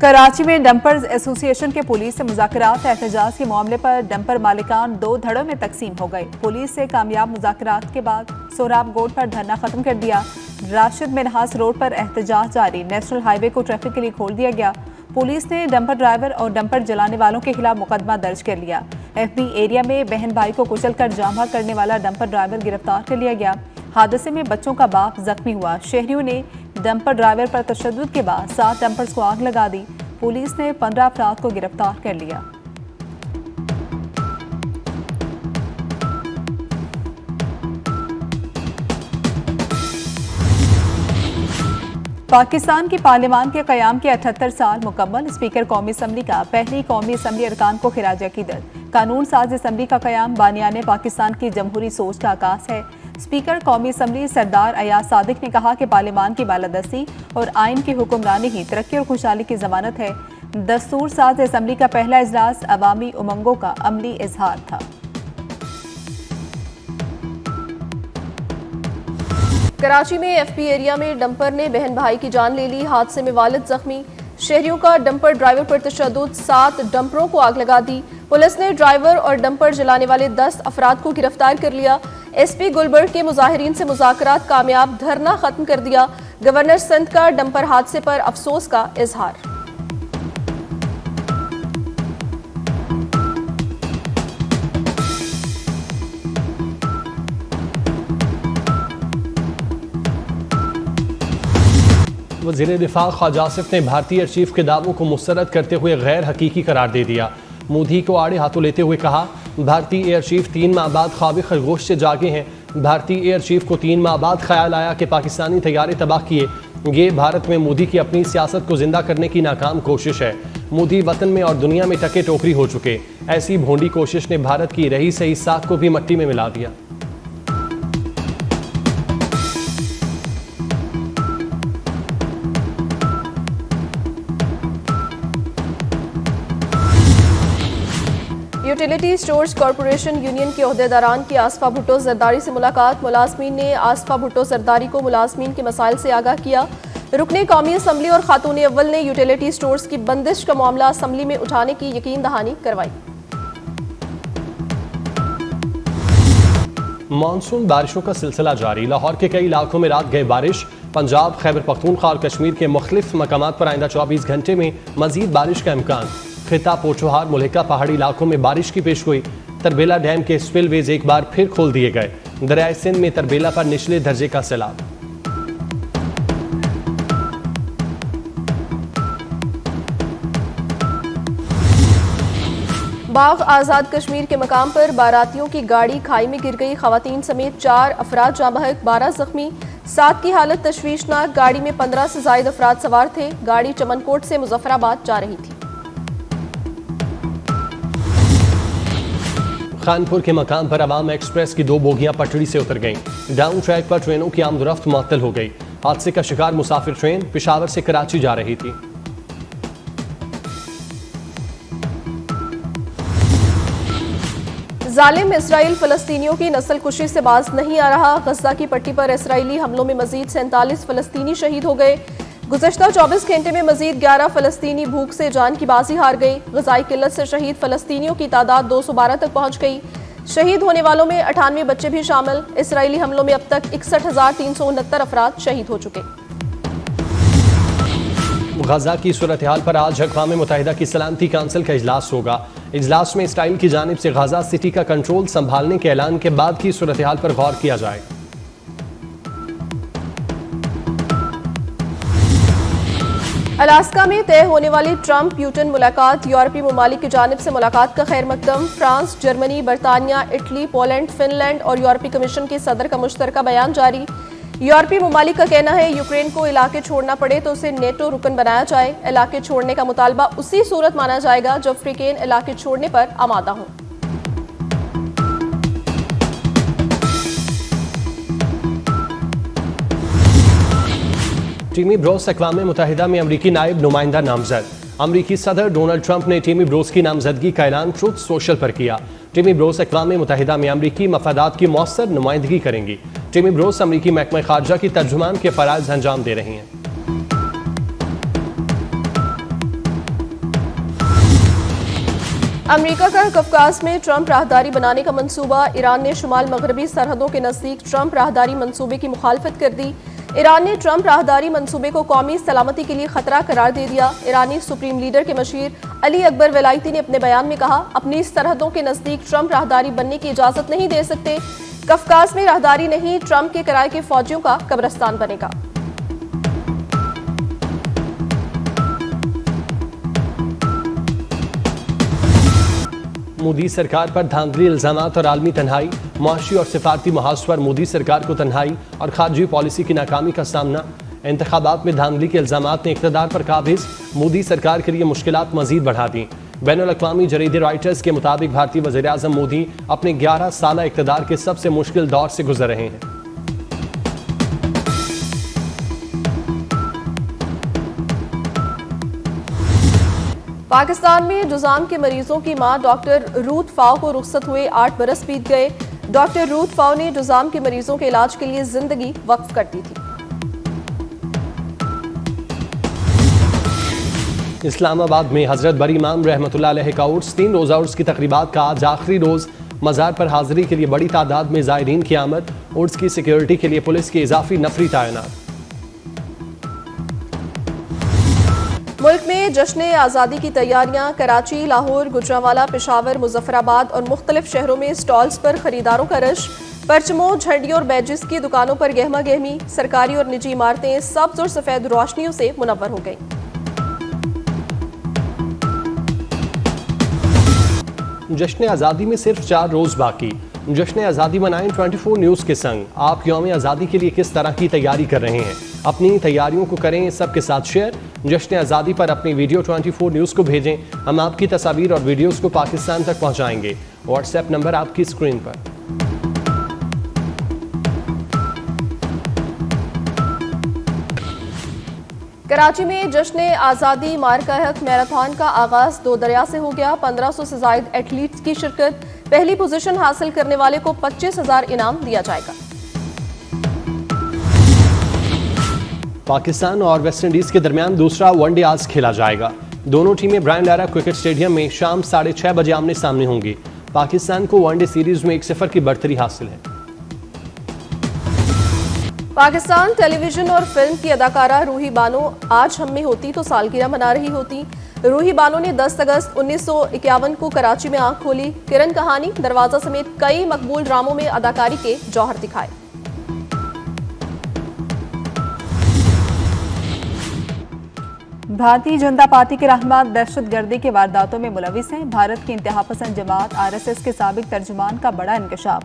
कराची में dumpers association के police से मुज़ाकरात एहतजाज के मामले पर डंपर मालिकान 2 धड़ों में तकसीम हो गए। पुलिस से कामयाब मुज़ाकरात के बाद सोहराब गोड पर धरना खत्म कर दिया। राशिद मिनहास रोड पर एहतजाज जारी। नेशनल हाईवे को ट्रैफिक के लिए खोल दिया गया। पुलिस ने डंपर ड्राइवर और डंपर जलाने वालों के खिलाफ मुकदमा दर्ज कर लिया। FB एरिया में बहन भाई को कुचलकर जाम करने वाला डंपर ड्राइवर गिरफ्तार कर लिया गया। हादसे में बच्चों का बाप जख्मी हुआ। शहरियों ने डंपर ड्राइवर पर तशद्दुद के बाद 7 डंपर्स को आग लगा दी। पुलिस ने 15 अफराद को गिरफ्तार कर लिया। पाकिस्तान की पार्लियामान के क़याम के 78 साल मुकम्मल। स्पीकर कौमी असम्बली का पहली कौमी असम्बली अरकान को खिराज अकीदत। कानून साज असम्बली का क़याम बानियाने पाकिस्तान की जमहूरी सोच का आगाज है। स्पीकर कौमी असम्बली सरदार अयाज सादिक ने कहा कि पार्लियामान की बालादस्ती और आइन की हुक्मरानी ही तरक्की और खुशहाली की जमानत है। दस्तूर साज असम्बली का पहला इजलास अवामी उमंगों का अमली इजहार था। कराची में FP एरिया में डंपर ने बहन भाई की जान ले ली। हादसे में वालिद जख्मी। शहरियों का डंपर ड्राइवर पर तशद्दुद। 7 डंपरों को आग लगा दी। पुलिस ने ड्राइवर और डंपर जलाने वाले 10 अफराद को गिरफ्तार कर लिया। SP गुलबर्ग के मुजाहिरीन से मुज़ाकरात कामयाब। धरना खत्म कर दिया। गवर्नर सिंध का डंपर हादसे पर अफसोस का इजहार। वज़ीर दिफा ख्वाजा आसिफ ने भारतीय एयर चीफ के दावों को मुस्तरद करते हुए गैर हकीकी करार दे दिया। मोदी को आड़े हाथों लेते हुए कहा, भारतीय एयर चीफ 3 माह बाद ख्वाब खरगोश से जागे हैं। भारतीय एयर चीफ को 3 माह बाद ख्याल आया कि पाकिस्तानी तैयारे तबाह किए। ये भारत में मोदी की अपनी सियासत को जिंदा करने की नाकाम कोशिश है। मोदी वतन में और दुनिया में टके टोकरी हो चुके। ऐसी भोंडी कोशिश ने भारत की रही सही साख को भी मट्टी में मिला दिया। यूटिलिटी स्टोर्स कॉरपोरेशन यूनियन के ओहदेदारान की आसफा भुट्टो जरदारी से मुलाकात। मुलाजमीन ने आसफा भुट्टो जरदारी को मुलाजमीन के मसाइल से आगाह किया। रुकने कौमी असम्बली और खातून अव्वल ने यूटिलिटी स्टोर्स की बंदिश का मामला असम्बली में उठाने की यकीन दहानी करवाई। मानसून बारिशों का सिलसिला जारी। लाहौर के कई इलाकों में रात गए बारिश। पंजाब, खैबर पख्तूनख्वा और कश्मीर के मुख्तलिफ मकामात पर आइंदा 24 घंटे में मजीद बारिश का इम्कान। खिता, पोचोहार, मुल्हिका पहाड़ी इलाकों में बारिश की पेशगोई। तरबेला डैम के स्पिलवेज एक बार फिर खोल दिए गए। दरियाए सिंध में तरबेला पर निचले दर्जे का सैलाब। बाग आज़ाद कश्मीर के मकाम पर बारातियों की गाड़ी खाई में गिर गई। खवातीन समेत 4 अफराद जाँ बहक, 12 जख्मी। 7 की हालत तशवीशनाक। गाड़ी में 15 से ज्यादा अफराद सवार थे। गाड़ी चमनकोट से मुजफ्फराबाद जा रही थी। खानपुर के मकाम पर अवाम एक्सप्रेस की 2 बोगियां पटड़ी से उतर गईं। डाउन ट्रैक पर ट्रेनों की आमदोरफ्त मुअत्तल हो गई। हादसे का शिकार मुसाफिर ट्रेन पेशावर से कराची जा रही थी। जालिम इसराइल फलस्तीनियों की नस्ल कुशी से बाज नहीं आ रहा। गज़ा की पट्टी पर इसराइली हमलों में मजीद 47 फलस्तीनी शहीद हो गए। गुज़श्ता 24 घंटे में मजीद 11 फलस्तीनी भूख से जान की बाजी हार गई। ग़िज़ाई किल्लत से शहीद फलस्तीनियों की तादाद 212 तक पहुंच गई। शहीद होने वालों में 98 बच्चे भी शामिल। इसराइली हमलों में अब तक 61,369 अफराद शहीद हो चुके। गजा की सूरत हाल पर आज अक़वाम मुत्तहिदा की सलामती काउंसिल का इजलास होगा। इजलास में इसराइल की जानिब से गजा सिटी का कंट्रोल संभालने के ऐलान के बाद की सूरत हाल पर गौर किया जाए। अलास्का में तय होने वाली ट्रंप प्यूटन मुलाकात। यूरोपीय ममालिक की जानिब से मुलाकात का खैर मकदम। फ्रांस, जर्मनी, बरतानिया, इटली, पोलैंड, फिनलैंड और यूरोपीय कमीशन के सदर का मुश्तरका बयान जारी। यूरोपीय ममालिक का कहना है यूक्रेन को इलाके छोड़ना पड़े तो उसे नेटो रुकन बनाया जाए। इलाके छोड़ने का मुतालबा उसी सूरत माना जाएगा जब अफ्रीकन इलाके छोड़ने पर आमादा हों। टीमी ब्रोस अक़वाम मुत्तहिदा में अमरीकी नायब नुमाइंदा नामजद। अमरीकी सदर डोनाल्ड ट्रंप ने टीमी ब्रोस की नामजदगी का ऐलान ट्रुथ सोशल पर किया। टीमी ब्रोस अक़वाम मुत्तहिदा में अमरीकी मफादात की मौसर नुमाइंदगी करेंगी। टीमी ब्रोस अमरीकी महकमा खारजा की तर्जुमान के फ़राइज़ अंजाम दे रही हैं। अमेरिका का कफकास में ट्रंप राहदारी बनाने का मंसूबा। ईरान ने शुमाल मगरबी सरहदों के नजदीक ट्रंप राहदारी मंसूबे की मुखालफत कर दी। ईरान ने ट्रंप राहदारी मंसूबे को कौमी सलामती के लिए खतरा करार दे दिया। ईरानी सुप्रीम लीडर के मशीर अली अकबर वेलायती ने अपने बयान में कहा, अपनी सरहदों के नजदीक ट्रंप राहदारी बनने की इजाजत नहीं दे सकते। कफकास में राहदारी नहीं, ट्रंप के किराए के फौजियों का कब्रिस्तान बनेगा। मोदी सरकार पर धांधली इल्जामात और आलमी तन्हाई, मुआशी और सिफारती महाज पर मोदी सरकार को तन्हाई और खारजी पॉलिसी की नाकामी का सामना। इंतखाबात में धांधली के इल्जामात ने इक़्तिदार पर काबिज मोदी सरकार के लिए मुश्किलात मजीद बढ़ा दी। बैनुल-अक़वामी जरीदे रॉयटर्स के मुताबिक भारतीय वज़ीर-ए-आज़म मोदी अपने 11 साला इक़्तिदार के सबसे मुश्किल दौर से गुजर रहे हैं। पाकिस्तान में जुज़ाम के मरीजों की मां डॉक्टर रूथ फाओ को रुखसत हुए 8 बरस बीत गए। डॉक्टर रूथ फाओ ने जुज़ाम के मरीजों के इलाज के लिए जिंदगी वक्फ कर दी थी। इस्लामाबाद में हजरत बरी इमाम रहमतुल्लाह अलैह का उर्स 3 रोज़ा उर्स की तकरीबात का आज आखिरी रोज़। मज़ार पर हाज़िरी के लिए बड़ी तादाद में ज़ायरीन की आमद। उर्स की सिक्योरिटी के लिए पुलिस की इजाफी नफरी तैनात। मुल्क में जश्न आज़ादी की तैयारियां। कराची, लाहौर, गुजरांवाला, पेशावर, मुजफ्फराबाद और मुख्तलिफ शहरों में स्टॉल्स पर खरीदारों का रश। परचमों, झंडियों और बैजिस की दुकानों पर गहमा गहमी। सरकारी और निजी इमारतें सब्ज और सफेद रोशनियों से मुनव्वर हो गईं। जश्न आज़ादी में सिर्फ 4 रोज़ बाकी। जश्न आज़ादी मनाएं 24 न्यूज़ के संग। आप यौम आज़ादी के लिए किस तरह की तैयारी कर रहे हैं? अपनी तैयारियों को करें सबके साथ शेयर। जश्न आज़ादी पर अपनी वीडियो 24 न्यूज़ को भेजें। हम आपकी तस्वीर और वीडियोस को पाकिस्तान तक पहुंचाएंगे। व्हाट्सएप नंबर आपकी स्क्रीन पर। कराची में जश्न आज़ादी मार्का हक मैराथन का आगाज 2 दरिया से हो गया। 1500 से जायद एथलीट्स की शिरकत। पहली पोजीशन हासिल करने वाले को 25,000 इनाम दिया जाएगा। पाकिस्तान और वेस्ट इंडीज के दरमियान दूसरा वनडे आज खेला जाएगा। दोनों टीमें ब्रायन लारा क्रिकेट स्टेडियम में शाम 6:30 बजे आमने सामने होंगी। पाकिस्तान को वनडे सीरीज में 1-0 की बढ़तरी हासिल है। पाकिस्तान टेलीविजन और फिल्म की अदाकारा रूही बानो आज हम में होती तो सालगिरह मना रही होती। रूही बानो ने 10 अगस्त 1951 को कराची में आंख खोली। किरण कहानी, दरवाजा समेत कई मकबूल ड्रामों में अदाकारी के जौहर दिखाए। भारतीय जनता पार्टी के रहनुमा दहशतगर्दी के वारदातों में मुलविस हैं। भारत की इंतहा पसंद जमात आरएसएस के साबिक तर्जुमान का बड़ा इंकशाफ।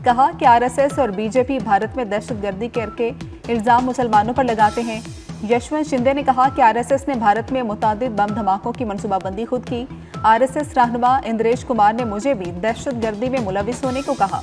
कहा कि आरएसएस और बीजेपी भारत में दहशतगर्दी करके इल्जाम मुसलमानों पर लगाते हैं। यशवंत शिंदे ने कहा कि आरएसएस ने भारत में मुतअद्दिद बम धमाकों की मनसूबाबंदी खुद की। आरएसएस रहनुमा इंद्रेश कुमार ने मुझे भी दहशतगर्दी में मुलविस होने को कहा।